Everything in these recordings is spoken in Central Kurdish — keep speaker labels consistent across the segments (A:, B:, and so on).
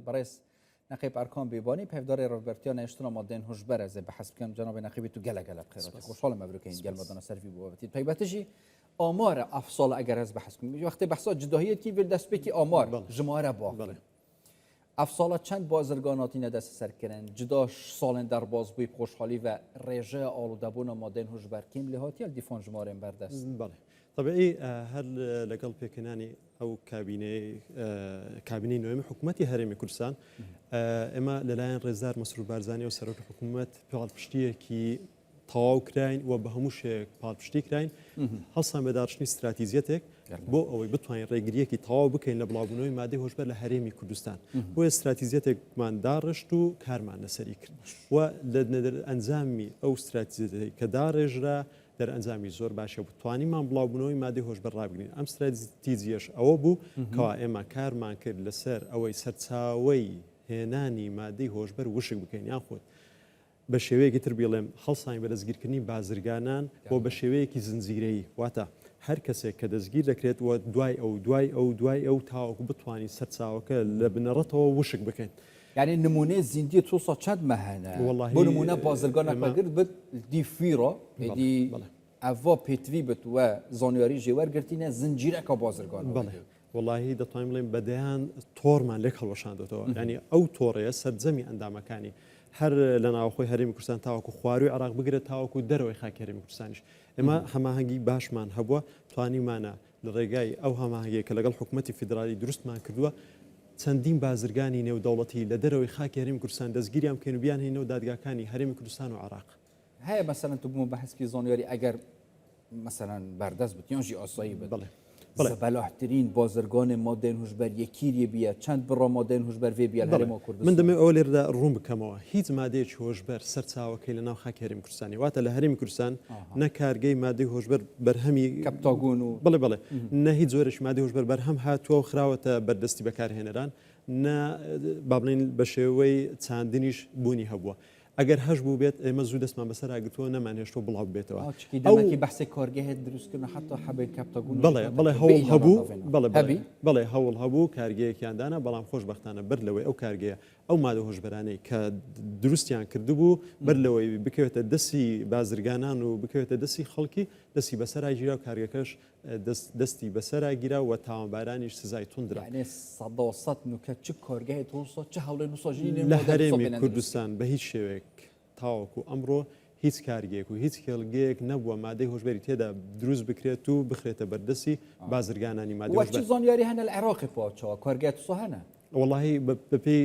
A: برئيس نقيب ارکان بیبانی پهدار روبرتیان اشتنا مادن هوشبر از به حسب کنم جناب نقیب تو گله بخیرات خوشحال مبروکین گل مدن سرفی بوابتی پیبتشی آمار افصال اگر از به حسب کنم وقتی بحثا جداهیت کی ول دست بکی آمار جماره با افصال چند بازرگاناتی ندست سر کردن جداش سالن در باز بوی خوشحالی و رژه آلودبون مادن هوشبر کیم لهاتی الدفاع جماره بردست
B: بله طبيعي هل لقل بيكناني او كابيني نوعي حكومتي هرمي كردستان اما للاين رزار مسرور بارزاني وسروك حكومت بيال بشتيه كي تواو كراين وبهموش بال بشتي كراين حصان بدارشني استراتيجيتك بو او بتوين ريغريه كي تواو بكين لبلابونوي ماده هوشبر لهرمي كردستان بو استراتيجيتك من دارشتو كارمان نسريك ولدنا انزامي او استراتيجيتك كدارجرا در انزامی زور باشه بتوانی من بلاوبنوی ماده هوش بر رابگرین ام استراتژیش او بو کا اما کارمان کرد لسر او سرچاوی هنانی ماده هوش بر وشک بکن یا خود به شوی گتر بیلم خلصای برزگیرکنی بازرگانان و به شوی کی زنجیری واتا هر کسی که دزگیر دکرد و دوای او تا بتوانی سرچاوک لبنرته وشک بکن
A: يعني النمونه زندية توصل شد مهنا
B: والله
A: بنمونه بازرگان بقرد بد دي فيرا دي افا بيتري بت و زانياري جوار قرتينا زنجيره كبازرگان
B: بله والله ده تايملاين بدهان تور من لك هلوشان دو يعني او توري سرزمي اندام مكاني هر لنا اخوي هرم كردستان تاوكو خواري عراق بقرد تاوكو دروي خاك هرم كردستانش اما هما هنگي باش من هبوا تواني معنا للرجاي او هما هنگي كلقل حكومتي فيدرالي درست ما كردوا چەندین بازرگانی نێودەوڵەتی لە دەرەوەی خاکی هەرێمی کوردستان دەستگیریان بکەین و بیان هێنەوە دادگاکانی هەرێمی کوردستان و عراق
A: هەیە مثلا تو بوومە بەحسکی زانیاری ئەگەر مثلا بەردەست بێت یانژی ئاسایی بێت بەلاحترین بازرگان مادەن هوشبەر یەکیریە بیە چەند بڕۆ مادەن هوشبەر وێ بیە هەرێما کوردستان
B: من دەمێ ئەوە لێرەدا ڕوون بکەمەوە هیچ مادەیەکی هۆشبەر سەرچاوەکەی لە ناو خاکی هەرێمی کوردستانی واتە لە هەرێمی کوردستان نە کارگەی مادەی هۆشبەر بەرهەمی
A: کەپتاگۆن و
B: بڵێ نە هیچ زۆرێکی مادەی هۆشبەر بەرهەم هاتووە و خراوەتە بەردەستی بەکارهێنەران نا بابلين بشوي تاندنيش بوني هبوا اگر هش بو بيت اما زود اسمان بسر اگتو نمان هشتو بلا بيتوا
A: او كي بحث كارجه دروس كنا حتى حبل كابتاغون
B: بلا هو هبو بلا هو هبو كارجه كاندانا بلا خوشبختانه برلوي او كارجه او ماده هوشبراني ك دروستيان كردبو برلوي بكيت دسي بازرگانان و بكيت دسي خلقي دسي بسر اجرا كارجكش دستي بسر اجرا و تاوانبارانيش سزای تندرا
A: يعني صدوسات نكتش كارجه توصل چه حول نساجين
B: لهرمي كردستان به هیچ شوك تاوكو امرو هیچ کارگیک و هیچ کلگیک نبوده ماده هوشبری تیدا دروز بکرید تو بخریت بردسی بازرگانانی ماده هوشبر.
A: وقتی زانیاری هن العراق پاچا کارگیت صهنه.
B: والله بپی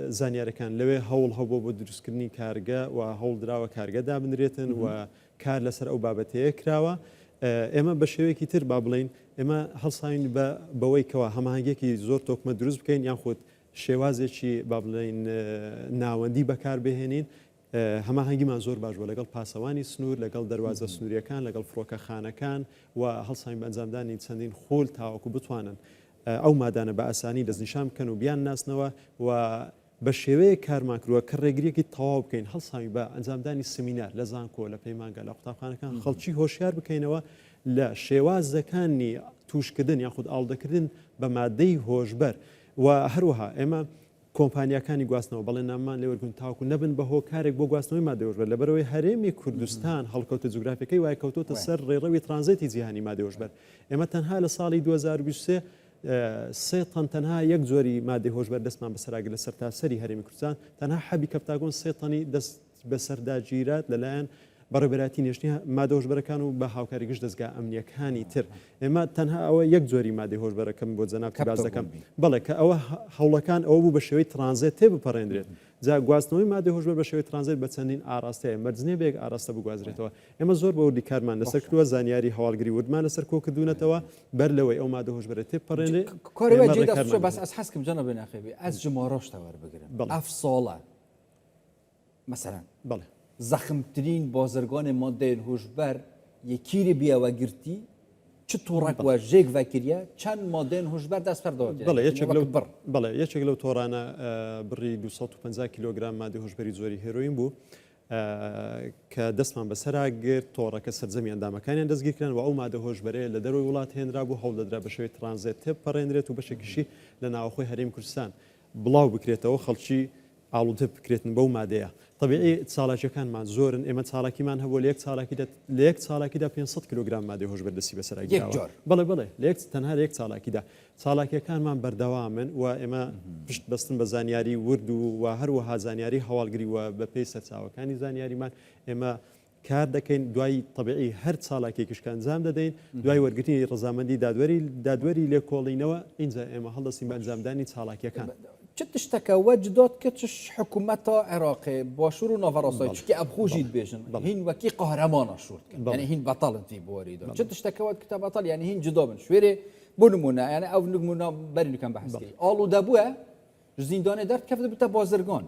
B: زانیاری کن لوی حول هبو بود دروز کنی کارگا و حول دراو کارگا دابنریتن و کار لسر او بابته کراوا. اما بشوی کی تر بابلین اما هل صاین بوی کوا هماهنگی کی زور توک مدروز بکن یا خود شوازی چی بابلین ناوندی بکار بهنین هەما هەنگیمان زۆر باش بوو لەگەڵ پاسەوانی سنوور لەگەڵ دەواازە سنووریەکان لەگەڵ فڕۆکەخانەکان و هەڵساین بە ئەنجامدانی چەندین خۆل تاوەکو بتوانن ئەو مادانە بە ئاسانی دەستنیشان بکەن و بیان ناسنەوە و بە شێوەیە کارمان کردووە کە ڕێگریەکی تەواو بکەین هەڵساوی بە ئەنجامدانی سمینار لە زانکۆ لە پەیمانگە لە قوتابخانەکان خەڵکی هۆشیار بکەینەوە لە شێوازەکانی توشکردن یاخود ئاڵدەکردن بە مادەی هۆشبەر و هەروەها ئێمە کۆمپانیاکانی گواستنەوە بەڵێ ناممان لێوەرگون تاوکو نەبن بە هۆکارێک بۆ گواستنەوەی مادەی هۆشبەر لەبەرەوەی هەرێمی کوردستان هەڵکەوتە جوگرافیەکەی وای کەوتۆتە سەر ڕێڕەوی ترانزیتی جیهانی مادەی هۆشبەر ئێمە تەنها لە ساڵی 2023 سێ تەن تەنها یەک جۆری مادەی هۆشبەر دەستمان بەسەراگرت لە سەرتاسەری هەرێمی کوردستان تەنها حەبی کەپتاگۆن سێ تەنی دەست بەسەرداگیرات لەلایەن بەڕێبەراتی نێشتنی مادە هۆشبەرەکان و بە هاوکاری گشت دەستگا ئەمنیەکانی تر ئێمە تەنها ئەوە یەک جۆری مادەی هۆشبەرەکەم بۆ جەناب باز دەکەم بەڵێ کە ئەوە هەوڵەکان ئەوە بوو بە شێوەی ترانزیت تێ بپەڕێنرێت جا گواستنەوەی مادەی هۆشبەر بە شێوەی ترانزیت بە چەندین ئاراستەیە مەرجنێ بێک ئاراستە بگوازرێتەوە ئێمە زۆر بە وردی کارمان لەسەر کردووە زانیاری هەواڵگری وردمان لەسەر کۆ کردوونەتەوە بەر لەوەی ئەو مادە هۆشبەرە تێ بپەڕێنرێت
A: کارێ بەس ئەس حەزکم جەناب ناخێبی ئەس ژمارەشتە وەربگرم ئەف ساڵە مثلا
B: بەڵێ
A: زخمترین بازرگان ماده هوشبر یکیری بیا و گرتی چه تورک و جیگ و کریه چند ماده هوشبر دست پرداخت
B: بله یەکێک لەو تۆرانە بڕی 250 کیلوگرام مادەی هۆشبەری زۆری هێروین بوو کە دەستمان بەسەرا گرت تۆڕەکە سەرجەمی ئەندامەکانیان دەستگیرکردن و ئەو مادە هۆشبەرەیە لە دەروی وڵات هێنرا بوو هەوڵ دەدرا بە شێوەی ترانزیت تێ بپەڕێنرێت و بەشێکیشی لە ناوەخۆی هەرێمی کوردستان بڵاو بکرێتەوە خەڵکی ئاڵوتە بکرێتن بەو مادەیە طبیعی ساڵاکیەکانمان زۆرن ئێمە ساڵاکیمان هەبوو لە یەک ساڵاکیدا 500 کیلوگرام مادەی هۆشبەر دەستی بەسەرگیراوە بڵێ تەنها لە یەک ساڵاکیدا ساڵاکیەکانمان بەردەوامن و ئێمە پشت بەستن بە زانیاری ورد و هەروەها زانیاری هەواڵگری و بە پێی سەرچاوەکانی زانیاریمان ئێمە کار دەکەین دوای طبیعی هەر ساڵاکێکیشکە ئەنجام دەدەین دوای وەرگرتنی ڕزامەندی دادوەری لێکۆڵینەوە اینجا ئێمە هەڵدەستین بە ئەنجامدانی ساڵاکیەکان
A: چه تشتكى وجدت كتش حكومتها عراقي باشور ونافراساي تشكي ابخوجيد بيجن هين وكي قهرمان شورت يعني هين بطل في بوريدو چه تشتكى وقت كتاب بطل يعني هين جدابن شويري بنمونا يعني او نمونا بري كان بحث كي قالوا دابوه زندان درت كيف بتا بازرگان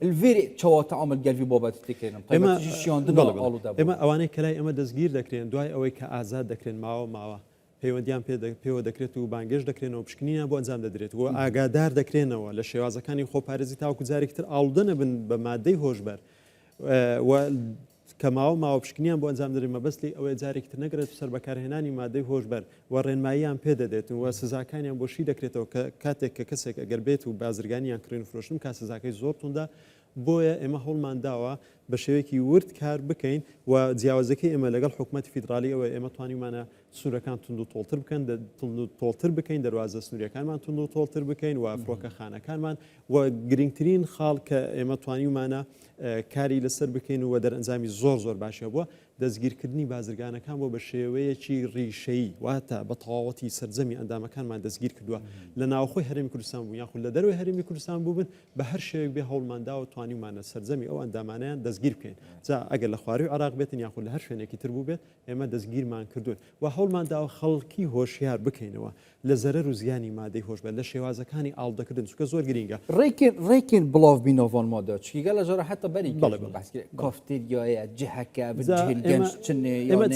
A: الفيري چوا تعامل قلبي بابات تكرينم طيب تجي شياندنا قالوا دابوه
B: اما اواني كلاي اما دزگیر دەکرێن دوای ئەوەی کە ئازاد دەکرێن ماوە پەیوەندیان پێوە دەکرێت و بانگێش دەکرێنەوە پشکنیان بۆ ئەنجام دەدرێت و ئاگادار دەکرێنەوە لە شێوازەکانی خۆپارێزی تاوکو جارێکتر ئاڵودە نەبن بە مادەی هۆشبەر کە ماوە پشکنیان بۆ ئەنجام دەدرێت مەبەستی ئەوەی جارێکتر نەگرێت سەر بەکارهێنانی مادەی هۆشبەر و ڕێنماییان پێدەدێت و سزاکانیان بۆشی دەکرێتەوە کە کاتێک کە کەسێک ئەگەر بێت و بازرگانیان کڕین فرۆشتن کا سزاکەی زۆر توندا بۆیە ئێمە هەوڵمان داوە بە شێوەیەکی ورد کار بکەین و جیاوازەکەی ئێمە لەگەڵ حکوومەتی فیدرالی ئەوە ئێمە توانیمانە سوورەکان تونند و تۆڵتر بکەن تۆڵتر بکەین دەواازە سنووریەکانمان تونند و تۆڵتر بکەین و فڕۆکە خانەکانمان و گرنگترین خاڵ کە ئێمە توانیمانە کاری لەسەر بکەین و دەرئەنجامی زۆر باشە بووە دەستگیرکردنی بازرگانەکان بۆ بە شێوەیەکی ڕیشەیی واتە بە تەواوەتی سەرجەمی ئەندامەکانمان دەستگیر کردووە لە ناوخۆی هەرێمی کوردستان بوو یاخود لە دەروی هەرێمی کوردستان بووبن بە هەر شێوەیەک بێ هەوڵماندا و توانیمانە سەرجەمی ئەو ئەندامانیان دەستگیر بکەین جا ئەگەر لە خواروی عراق بێتن یاخود لە هەر شوێنێکی تر بوو بێت ئێمە دەستگیرمان کردوون و هەوڵمانداوە خەڵکی هۆشیار بکەینەوە لە زەرەر و زیانی مادەی هۆشبەر لە شێوازەکانی ئاڵودەکردن چونکە زۆر گرینگە
A: ڕێکین بڵاو بینەوەن مادە چی گەلە ژۆرە حتا بەری کافتێریایە جهەکە بجهل گەنج
B: ئێمە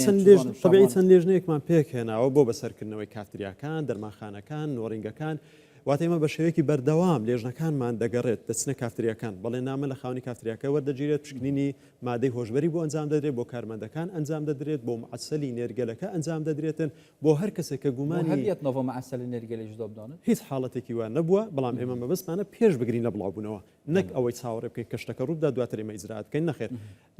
B: طبیعی چەند لێژنەیەکمان پێکهێناوە بۆ بەسەرکردنەوەی کافتریاکان دەرمانخانەکان نۆڕینگەکان واتە ئێمە بە شێوەیەکی بەردەوام لێژنەکانمان دەگەڕێت دەچنە کافتریاکان بەڵێ نامە لە خاونی کافتریاکە وەردەگیرێت پشکنینی مادەی هۆشبەری بۆ ئەنجام دەدرێت بۆ کارمەندەکان ئەنجام دەدرێت بۆ معسەلی نێرگەلەکە ئەنجام دەدرێتن بۆ هەر کەسێک کە گومانی
A: هەبێت نۆڤە معسەلی نێرگەلی جدا بدانن
B: هیچ حاڵەتێکی وان نەبووە بەڵام ئێمە مەبەستمانە پێش بگرین لە بڵاوبوونەوە نەک ئەوەی چاوەڕێ بکەین کەشتەکە ڕوودا دواتر ئێمە ئیجرات بکەین نەخێر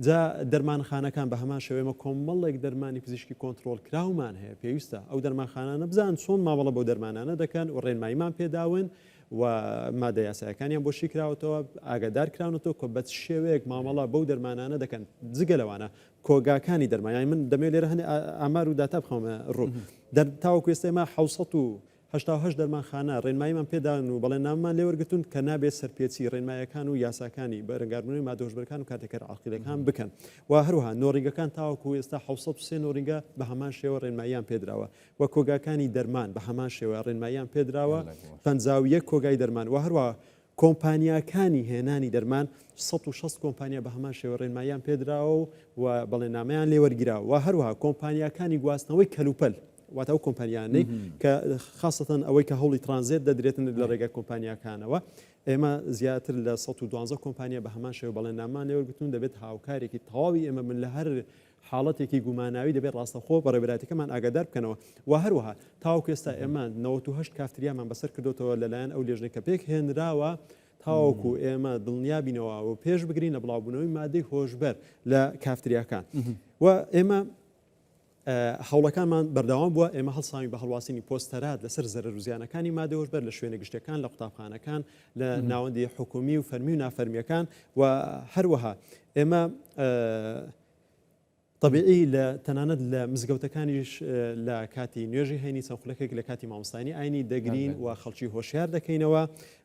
B: جا دەرمانخانەکان بە هەمان شێوەیە کۆمەڵێک دەرمانی پزیشکی کۆنتترۆل کراومان هەیە پێویستە ئەو دەرمانخانانە بزان چۆن ماوەڵە بەو دەرمانانە دەکەن و ڕێنماییمان پێداون و مادە یاسایەکانیان بۆشی کراوەتەوە ئاگادار کراونەوە کە بە شێوەیەک مامەڵە بەو دەرمانانە دەکەن جگە لەوانە کۆگاکانی دەرمایان من دەمێت لێرە هەندێک ئامار و داتا بخەمە ڕوو تاوەکو ئێستا ئێمە 1970 دەرمانخانە ڕێنماییمان پێداون و بەڵێن ناممان لێوەرگتون کە نابێت سەرپێچی ڕێنمایەکان و یاساکانی بەرەنگاربوونەوەی مادە هۆشبەرەکان و کاتێکەر عاقیلەکان بکەن و هەروەها نۆڕینگەکان تاوەکو ئێستا 1970 نۆڕینگە بە هەمان شێوە ڕێنماییان پێدراوە و کۆگاکانی دەرمان بە هەمان شێوە ڕێنماییان پێدراوە 51 کۆگای دەرمان و هەروە کۆمپانیاکانی هێنانی دەرمان 160 کۆمپانیا بە هەمان شێوە ڕێنماییان پێدراوە و بەڵێنامەیان لێوەرگیراوە و هەروەها کۆمپانیاکانی گواستنەوەی کەلوپەل واتە ئەو کۆمپانیانەی کە خاستەن ئەوەی کە هەوڵی ترانزیت دەدرێتن لە ڕێگای کۆمپانیاکانەوە ئێمە زیاتر لە 112 کۆمپانیا بە هەمان شێوە بەڵێنامان لێوەرگتون دەبێت هاوکارێکی تەواوی ئێمە من لە هەر حاڵەتێکی گوماناوی دەبێت ڕاستەخۆ بەڕێبەراتەکەمان ئاگادار بکەنەوە و هەروەها تاوەکو ئێستا ئێمە 98 کافتریامان بەسەر کردوتەوە لەلایەن ئەو لێژنەی کە پێک هێنراوە تاوەکو ئێمە دڵنیابینەوە و پێش بگرین لە بڵاوبوونەوەی مادەی هۆشبەر لە کافتریاکان و ئێمە هەوڵەکانمان بەردەوام بووە ئێمە هەڵساوی بە هەڵواسینی پۆستەرات لەسەر زەرەر و زیانەکانی مادە هۆشبەر لە شوێنە گشتەکان لە قوتابخانەکان لە ناوەندی حکومی و فەرمی و نافەرمیەکان و هەروەها ئێمە طبیعی لە تەنانەت لە مزگەوتەکانیش لە کاتی نوێژی هەینی چەند خولەکێک لە کاتی مامۆستانی ئاینی دەگرین و خەڵکی هۆشیار دەکەینەوە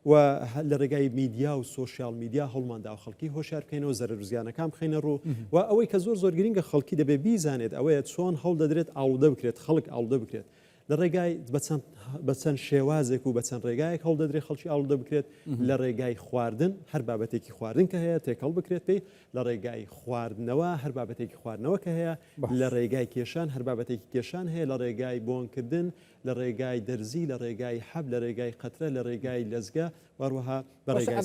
B: و لە ڕێگای میدیا و سۆشیال میدیا هەوڵماندا و خەڵکی هۆشیار بکەینەوە زەرەر و زیانەکان بخەینە ڕوو و ئەوەی کە زۆر گرینگە خەڵکی دەبێ بیزانێت ئەوەیە چۆن هەوڵ دەدرێت ئاڵودە بکرێت خەڵک ئاڵودە بکرێت لە ڕێگای بە چەند شێوازێک و بە چەند ڕێگایەک هەوڵ دەدرێت خەڵکی ئاڵودە بکرێت لە ڕێگای خواردن هەر بابەتێکی خواردن کە هەیە تێکەڵ بکرێت پێی لە ڕێگای خواردنەوە هەر بابەتێکی خواردنەوە کە هەیە لە ڕێگای کێشان هەر بابەتێکی کێشان هەیە لە ڕێگای بۆنکردن لە ڕێگای دەرزی لە ڕێگای حەب لە ڕێگای قەترە لە ڕێگای لەزگە وەروەها بە ڕێگای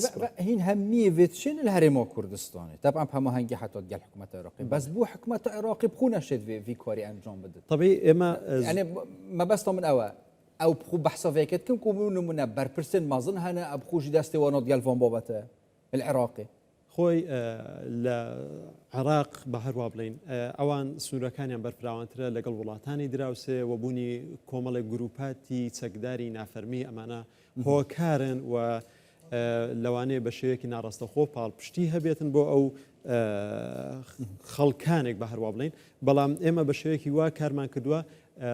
A: هین هەمیە وێتشێن لە هەرێمەوە کوردستانی طبعا هەماهەنگی حتى گەل حکوومەتە عێراقی بەس بۆ حکوومەتە عێراقی بخونەشێت وی کاری ئەنجام بدات
B: طبیعی ئێمە
A: يعني ما بەستە من ئەوە او بخو بحثا فيكت كم كومون من بربرسن مازن هنا ابخوش داستي ونوت ديال فون بوباتا العراقي
B: خۆی لە عراق بە هەروە بڵین ئەوان سنوورەکانیان بەرپراوانترە لەگەڵ وڵاتانی دراوسێ و بوونی کۆمەڵێک گروپاتی چەکداری نافەرمی ئەمانە هۆکارن و لەوانەیە بە شێوەیەکی ناڕاستەخۆ پاڵپشتی هەبێتن بۆ ئەو خەڵکانێک بە هەروە بڵین بەڵام ئێمە بە شێوەیەکی وا کارمان کردووە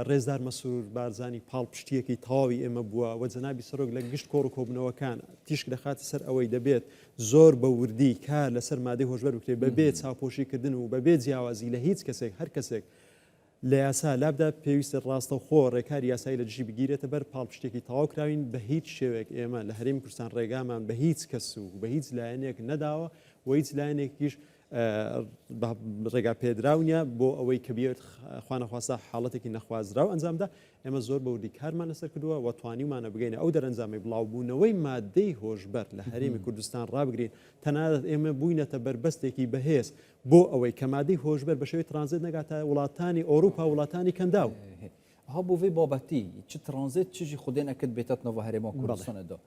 B: ڕێزدار مەسرور بارزانی پاڵپشتیەکی تەواوی ئێمە بووە و جەنابی سەرۆک لە گشت کۆڕ و کۆبنەوەکان تیشک دەخاتە سەر ئەوەی دەبێت زۆر بە وردی کار لەسەر مادەی هۆشبەر بکرێت بەبێت چاوپۆشیکردن و بەبێت جیاوازی لە هیچ کەسێک هەر کەسێک لە یاسا لابدا پێویستە ڕاستە خۆ ڕێکاری یاسایی لە دژی بگیرێتە بەر پاڵپشتێکی تەواو کراوین بە هیچ شێوێک ئێمە لە هەرێمی کوردستان ڕێگامان بە هیچ کەس و بە هیچ لایەنێک نەداوە و هیچ لایەنێکیش ڕێگا پێدراونیە بۆ ئەوەی کە بێت خوانەخواستا حاڵەتێکی نەخوازرا و ئەنجامدا ئێمە زۆر بەوردی کارمان لەسەر کردووە و توانیمانە بگەینە ئەو دەرەنجامی بڵاوبوونەوەی مادەی هۆشبەر لە هەرێمی کوردستان ڕابگرین تەنانەت ئێمە بووینەتە بربەستێکی بەهێز بۆ ئەوەی کە مادەی هۆشبەر بە شێوەی ترانزیت نەگاتە وڵاتانی ئەوروپا وڵاتانی کەنداو
A: ها بو في بابتي تش ترانزيت تشي خدينا كد بيتات نوفا هريمون كردستان دا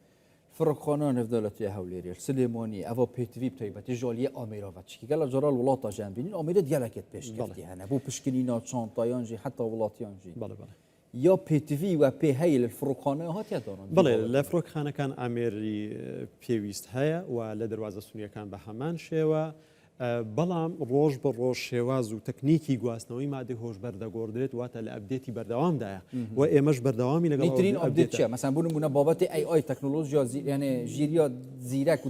A: فرقانان في دولة هوليري سليماني افا بي تي في بتايبتي جاليه اميرافاتشكي قال جرال ولاتا جنبين اميره ديالكت بيش كفتي هنا بو بشكنينا شانطايانجي حتى ولاتيانجي
B: بله بله
A: يا بي تي في و بي هي الفرقانه هات يدارن
B: بله لە فرۆکخانەکان ئامێری پێویست هەیە و لە دەواازە سونیەکان بە هەمان شێوە بەڵام ڕۆژ بە ڕۆژ شێواز و تەکنیکی گواستنەوەی مادەی هۆشبەر دەگۆڕدرێت واتە لە ئەبدێتی بەردەوامدایە و ئێمەش بەردەوامی لەگەڵ
A: نيترين ابديت مثلا بون بابت اي تكنولوژيا يعني جيريا زيرك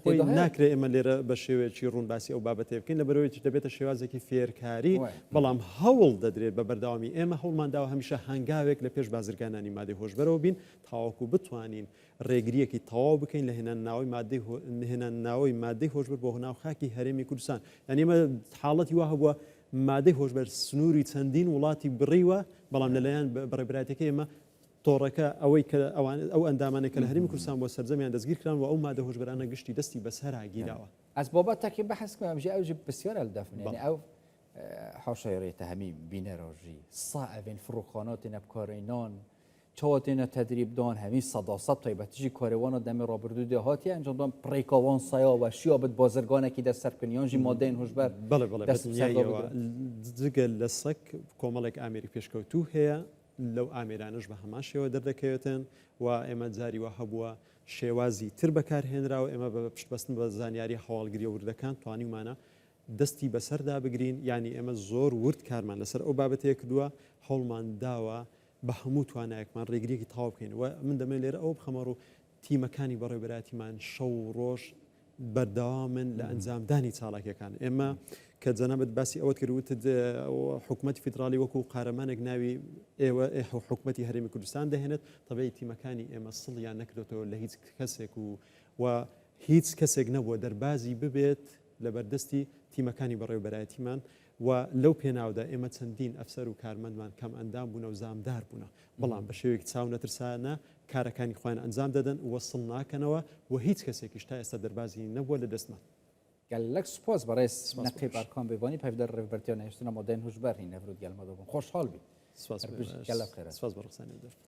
B: خۆی ناکرێت ئێمە لێرە بە شێوەیەکی ڕوونباسی ئەو بابەتێ بکەین لە بەرەوەی دەبێتە شێوازێکی فێرکاری بەڵام هەوڵ دەدرێت بە بەردەوامی ئێمە هەوڵمانداوە هەمیشە هەنگاوێک لە پێش بازرگانانی مادەی هۆشبەرەوە بین تاواکو بتوانین ڕێگریەکی تەواو بکەین لە هێنان ناوەی مادەی هۆشبەر بۆ هەناو خاکی هەرێمی کوردستان یعنی ئێمە حاڵەتی وا هەبووە مادەی هۆشبەر سنووری چەندین وڵاتی بڕیوە بەڵام لەلایەن بەڕێبرایەتەکە ئێمە تۆڕەکە ئەوەی کە ئەو ئەندامانێک کە لە هەرێمی کوردستان بۆ سەرجەمیان دەستگیر کران و ئەو مادە هۆشبەرانە گشتی دەستی بەسەرا گیراوە
A: اسبابات تاكي بحث كما بجي اوجب بسياره الدفن يعني او حاشا همي بينروجي صعب فرقانات نبكارينان چواتینا تدریب دان همین صداقت تایبتیجی کاروان دم رابردو دهاتی انجام دادن پریکاوان سایا و شیابت بازرگانه کی دست سرکنیانجی ماده این هوشبر
B: بله جگل لسک کاملک آمریک پیشکوتو هیا لو آمیرانش به همان شیوه در دکیتن و اما جاری و هبوا شوازی تر بکار هنرا و اما بپشت بستن به زانیاری حوالگری وردکان توانی معنا دستی بسر دا بگرین یعنی اما زور ورد کارمان لسر او بابته کدوا حولمان داوا بە هەموو توانایەکمان ڕێگریەکی تاوا بکەین و من دەمێن لێرە ئەو بخەمەڕ و تیمەکانی بەڕێوەبەراتیمان شەو ڕۆژ بەردەوامن لە ئەنجامدانی چاڵاکیەکان ئێمە کە جەنابەت باسی ئەوەت کردوتت حکوومەتی فیدراڵی وەکو قارەمانێک ناوی ئێوە حکوومەتی هەرێمی کوردستان دەهێنێت تەبەی تیمەکانی ئێمە سڵیان نەکردێتەوە لە هیچ کەسێک و هیچ کەسێک نەبووە دەربازی ببێت لە بەردەستی تیمەکانی بەڕێوەبەراتیمان و لەو پێناودا ئێمە چەندین ئەفسەر و کارمەندمان کەم ئەندام بوون و زامدار بوون بەڵام بە شێوەیەکی چاو نەترسانە کارەکانی خۆیان ئەنجام دەدەن وەسڵ ناکەنەوە و هیچ کەسێکیش تا ئێستا دەربازی نەبووە لە دەستمان
A: قال لك سباس برئيس نقيب اركان بيباني بهدر ريفرتيون هشتنا مودين هوشبر هنا فرود قال ما خوشحال بي
B: سپاس بەڕێکسانی